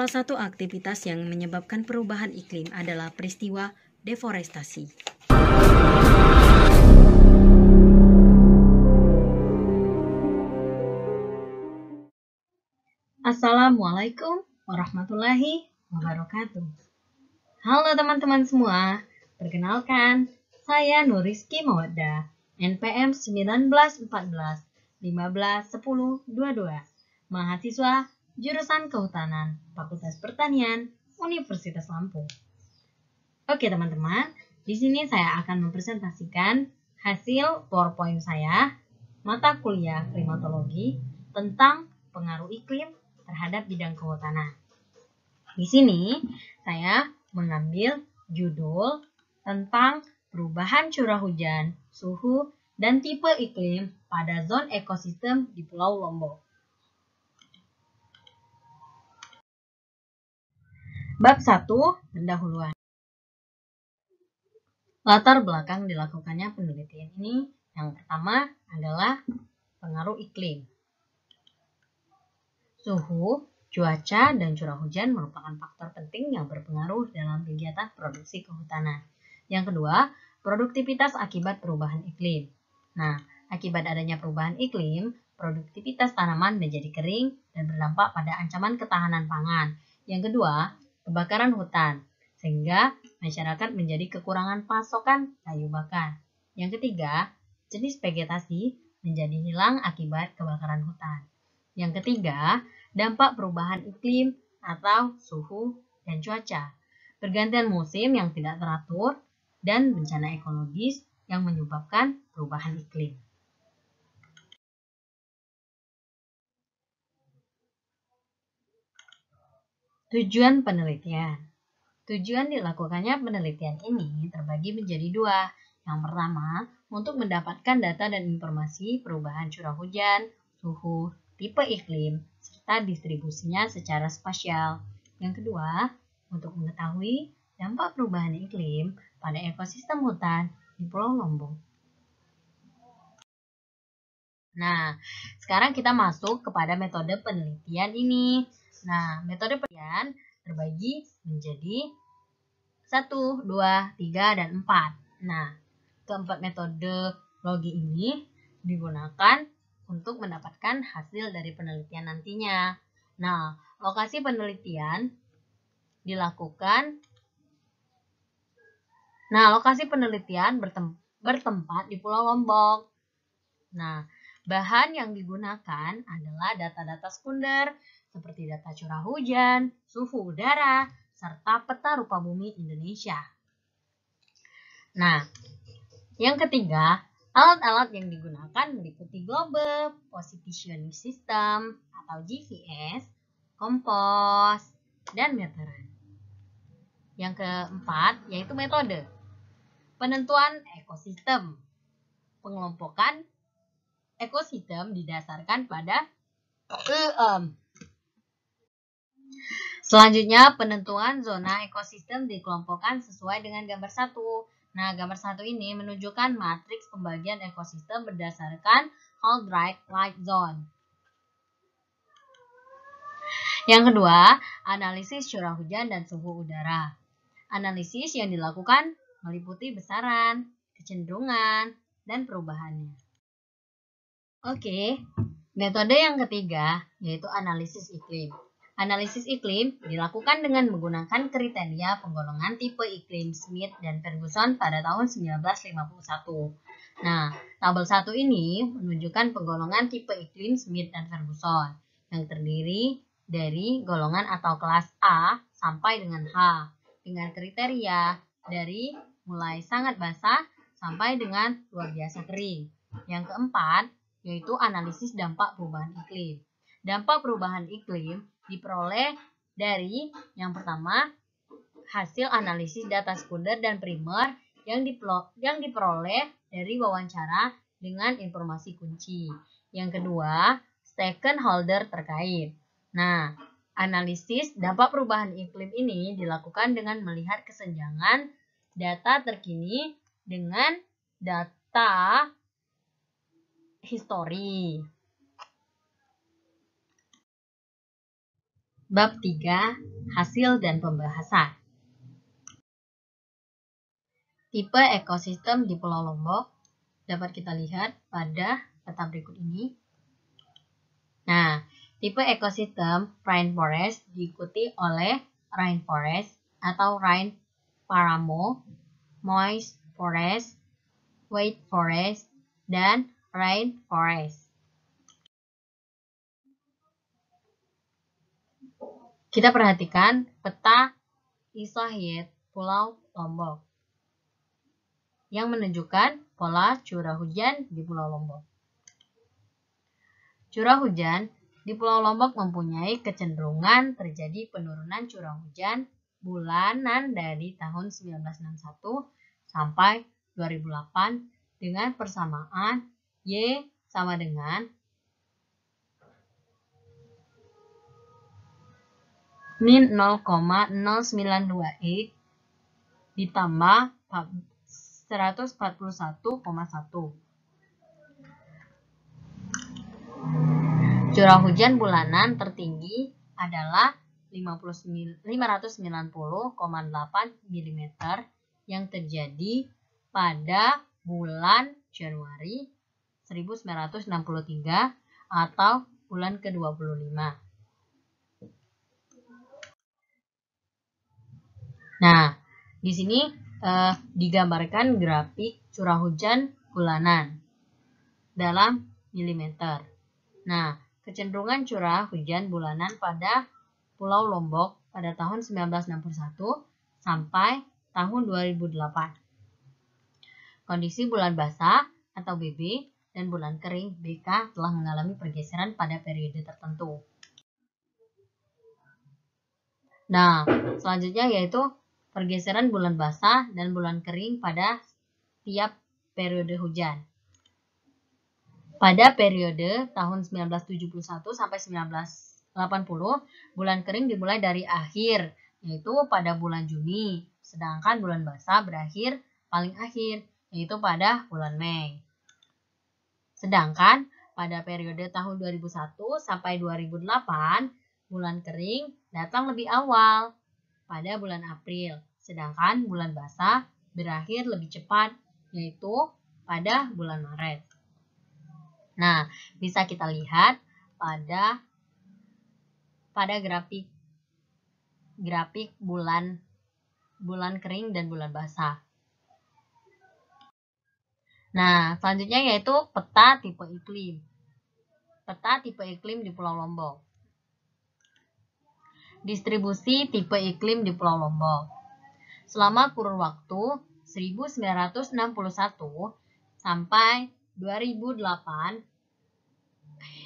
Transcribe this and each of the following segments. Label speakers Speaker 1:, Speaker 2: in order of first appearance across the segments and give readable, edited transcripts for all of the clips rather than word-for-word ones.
Speaker 1: Salah satu aktivitas yang menyebabkan perubahan iklim adalah peristiwa deforestasi. Assalamualaikum warahmatullahi wabarakatuh. Halo teman-teman semua, perkenalkan, saya Nuriski Mawaddah, NPM 1914 15 10 22, mahasiswa jurusan Kehutanan, Fakultas Pertanian, Universitas Lampung. Oke teman-teman, di sini saya akan mempresentasikan hasil PowerPoint saya, mata kuliah klimatologi tentang pengaruh iklim terhadap bidang kehutanan. Di sini saya mengambil judul tentang perubahan curah hujan, suhu, dan tipe iklim pada zona ekosistem di Pulau Lombok. Bab 1, pendahuluan. Latar belakang dilakukannya penelitian ini, yang pertama adalah pengaruh iklim. Suhu, cuaca, dan curah hujan merupakan faktor penting yang berpengaruh dalam kegiatan produksi kehutanan. Yang kedua, produktivitas akibat perubahan iklim. Nah, akibat adanya perubahan iklim, produktivitas tanaman menjadi kering dan berdampak pada ancaman ketahanan pangan. Yang kedua, kebakaran hutan, sehingga masyarakat menjadi kekurangan pasokan kayu bakar. Yang ketiga, jenis vegetasi menjadi hilang akibat kebakaran hutan. Yang ketiga, dampak perubahan iklim atau suhu dan cuaca, pergantian musim yang tidak teratur, dan bencana ekologis yang menyebabkan perubahan iklim. Tujuan penelitian. Tujuan dilakukannya penelitian ini terbagi menjadi dua. Yang pertama, untuk mendapatkan data dan informasi perubahan curah hujan, suhu, tipe iklim, serta distribusinya secara spasial. Yang kedua, untuk mengetahui dampak perubahan iklim pada ekosistem hutan di Pulau Lombok. Nah, sekarang kita masuk kepada metode penelitian ini. Nah, metode penelitian terbagi menjadi 1, 2, 3, dan 4. Nah, keempat metodologi ini digunakan untuk mendapatkan hasil dari penelitian nantinya. Nah, lokasi penelitian bertempat di Pulau Lombok. Nah, bahan yang digunakan adalah data-data sekunder seperti data curah hujan, suhu udara, serta peta rupa bumi Indonesia. Nah, yang ketiga, alat-alat yang digunakan meliputi Global Positioning System atau GPS, kompas, dan meteran. Yang keempat, yaitu metode penentuan ekosistem. Pengelompokan ekosistem didasarkan pada Selanjutnya, penentuan zona ekosistem dikelompokkan sesuai dengan gambar 1. Nah, gambar 1 ini menunjukkan matriks pembagian ekosistem berdasarkan whole dry light zone. Yang kedua, analisis curah hujan dan suhu udara. Analisis yang dilakukan meliputi besaran, kecenderungan, dan perubahannya. Oke, metode yang ketiga yaitu analisis iklim. Analisis iklim dilakukan dengan menggunakan kriteria penggolongan tipe iklim Smith dan Ferguson pada tahun 1951. Nah, tabel 1 ini menunjukkan penggolongan tipe iklim Smith dan Ferguson yang terdiri dari golongan atau kelas A sampai dengan H dengan kriteria dari mulai sangat basah sampai dengan luar biasa kering. Yang keempat yaitu analisis dampak perubahan iklim. Dampak perubahan iklim diperoleh dari yang pertama hasil analisis data sekunder dan primer yang diperoleh dari wawancara dengan informasi kunci. Yang kedua, stakeholder terkait. Nah, analisis dampak perubahan iklim ini dilakukan dengan melihat kesenjangan data terkini dengan data histori. Bab 3, hasil dan pembahasan. Tipe ekosistem di Pulau Lombok dapat kita lihat pada peta berikut ini. Nah, tipe ekosistem rainforest diikuti oleh rainforest atau rain paramo, moist forest, wet forest, dan rainforest. Kita perhatikan peta Isahiyat Pulau Lombok yang menunjukkan pola curah hujan di Pulau Lombok. Curah hujan di Pulau Lombok mempunyai kecenderungan terjadi penurunan curah hujan bulanan dari tahun 1961 sampai 2008 dengan persamaan Y sama dengan min 0,0928 ditambah 141,1. Curah hujan bulanan tertinggi adalah 590,8 mm yang terjadi pada bulan Januari 1963 atau bulan ke-25. Nah, di sini digambarkan grafik curah hujan bulanan dalam milimeter. Nah, kecenderungan curah hujan bulanan pada Pulau Lombok pada tahun 1961 sampai tahun 2008. Kondisi bulan basah atau BB dan bulan kering BK telah mengalami pergeseran pada periode tertentu. Nah, selanjutnya yaitu pergeseran bulan basah dan bulan kering pada tiap periode hujan. Pada periode tahun 1971 sampai 1980, bulan kering dimulai dari akhir, yaitu pada bulan Juni, sedangkan bulan basah berakhir paling akhir, yaitu pada bulan Mei. Sedangkan pada periode tahun 2001 sampai 2008, bulan kering datang lebih awal, pada bulan April, sedangkan bulan basah berakhir lebih cepat, yaitu pada bulan Maret. Nah, bisa kita lihat pada grafik bulan kering dan bulan basah. Nah, selanjutnya yaitu peta tipe iklim. Peta tipe iklim di Pulau Lombok. Distribusi tipe iklim di Pulau Lombok. Selama kurun waktu 1961 sampai 2008,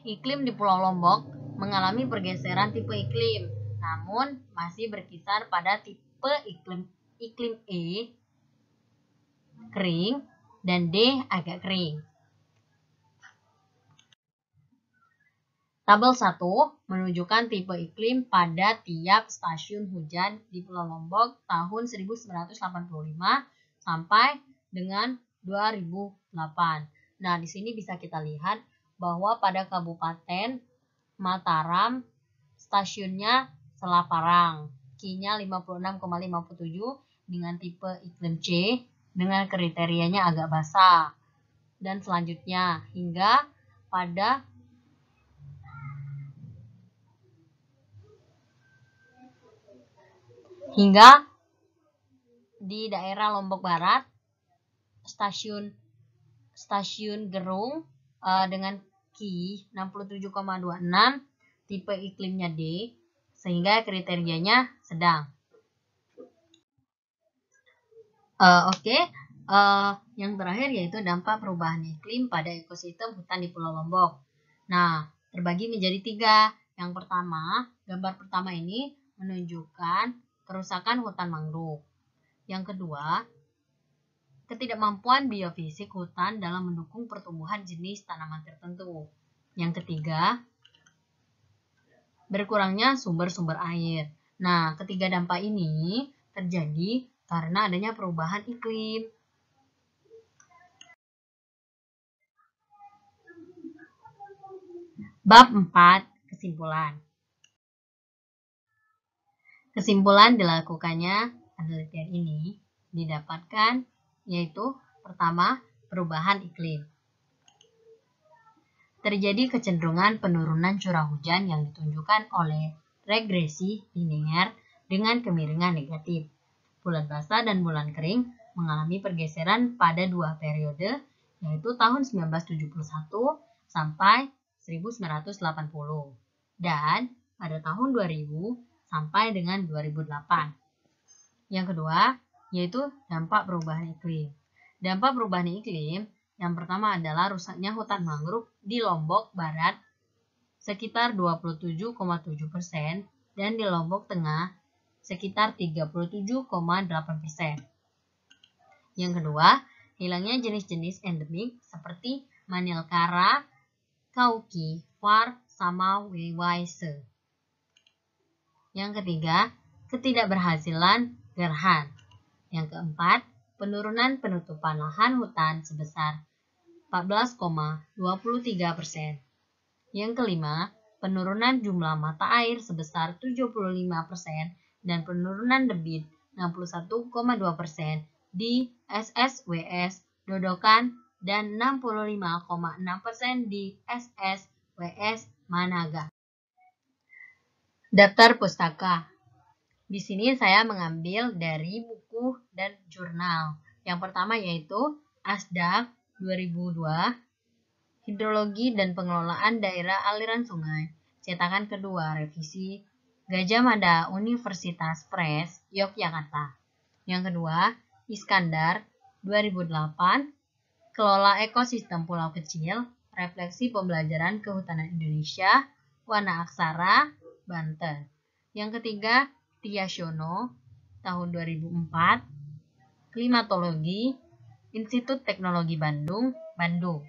Speaker 1: iklim di Pulau Lombok mengalami pergeseran tipe iklim, namun masih berkisar pada tipe iklim E kering dan D agak kering. Tabel 1 menunjukkan tipe iklim pada tiap stasiun hujan di Pulau Lombok tahun 1985 sampai dengan 2008. Nah, di sini bisa kita lihat bahwa pada Kabupaten Mataram stasiunnya Selaparang, Q-nya 56,57 dengan tipe iklim C dengan kriterianya agak basah. Dan selanjutnya hingga pada di daerah Lombok Barat stasiun Gerung dengan Q 67,26 tipe iklimnya D sehingga kriterianya sedang. Yang terakhir yaitu dampak perubahan iklim pada ekosistem hutan di Pulau Lombok. Nah, terbagi menjadi 3. Yang pertama, gambar pertama ini menunjukkan kerusakan hutan mangrove. Yang kedua, ketidakmampuan biofisik hutan dalam mendukung pertumbuhan jenis tanaman tertentu. Yang ketiga, berkurangnya sumber-sumber air. Nah, ketiga dampak ini terjadi karena adanya perubahan iklim. Bab 4, kesimpulan. Kesimpulan dilakukannya penelitian ini didapatkan yaitu pertama, perubahan iklim. Terjadi kecenderungan penurunan curah hujan yang ditunjukkan oleh regresi linear dengan kemiringan negatif. Bulan basah dan bulan kering mengalami pergeseran pada dua periode, yaitu tahun 1971 sampai 1980 dan pada tahun 2000 sampai dengan 2008. Yang kedua, yaitu dampak perubahan iklim. Dampak perubahan iklim yang pertama adalah rusaknya hutan mangrove di Lombok Barat sekitar 27,7% dan di Lombok Tengah sekitar 37,8%. Yang kedua, hilangnya jenis-jenis endemik seperti manilkara, kauki, var, sama wewaise. Yang ketiga, ketidakberhasilan gerhan. Yang keempat, penurunan penutupan lahan hutan sebesar 14,23%. Yang kelima, penurunan jumlah mata air sebesar 75% dan penurunan debit 61,2% di SSWS Dodokan dan 65,6% di SSWS Managa. Daftar pustaka. Di sini saya mengambil dari buku dan jurnal. Yang pertama yaitu Asdak 2002, Hidrologi dan Pengelolaan Daerah Aliran Sungai. Cetakan kedua, revisi Gajah Mada Universitas Press, Yogyakarta. Yang kedua, Iskandar 2008, Kelola Ekosistem Pulau Kecil, Refleksi Pembelajaran Kehutanan Indonesia, Wana Aksara, Banten. Yang ketiga, Tiasyono tahun 2004, Klimatologi, Institut Teknologi Bandung, Bandung.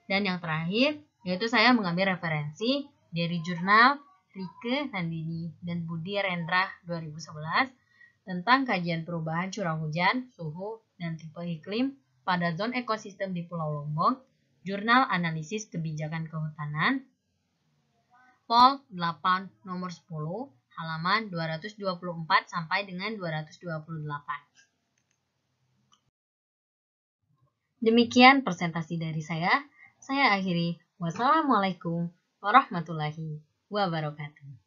Speaker 1: Dan yang terakhir, yaitu saya mengambil referensi dari jurnal Rike Nandini dan Budi Rendra 2011 tentang kajian perubahan curah hujan, suhu, dan tipe iklim pada zona ekosistem di Pulau Lombok, Jurnal Analisis Kebijakan Kehutanan, Pol 8 nomor 10, halaman 224 sampai dengan 228. Demikian presentasi dari saya. Saya akhiri. Wassalamualaikum warahmatullahi wabarakatuh.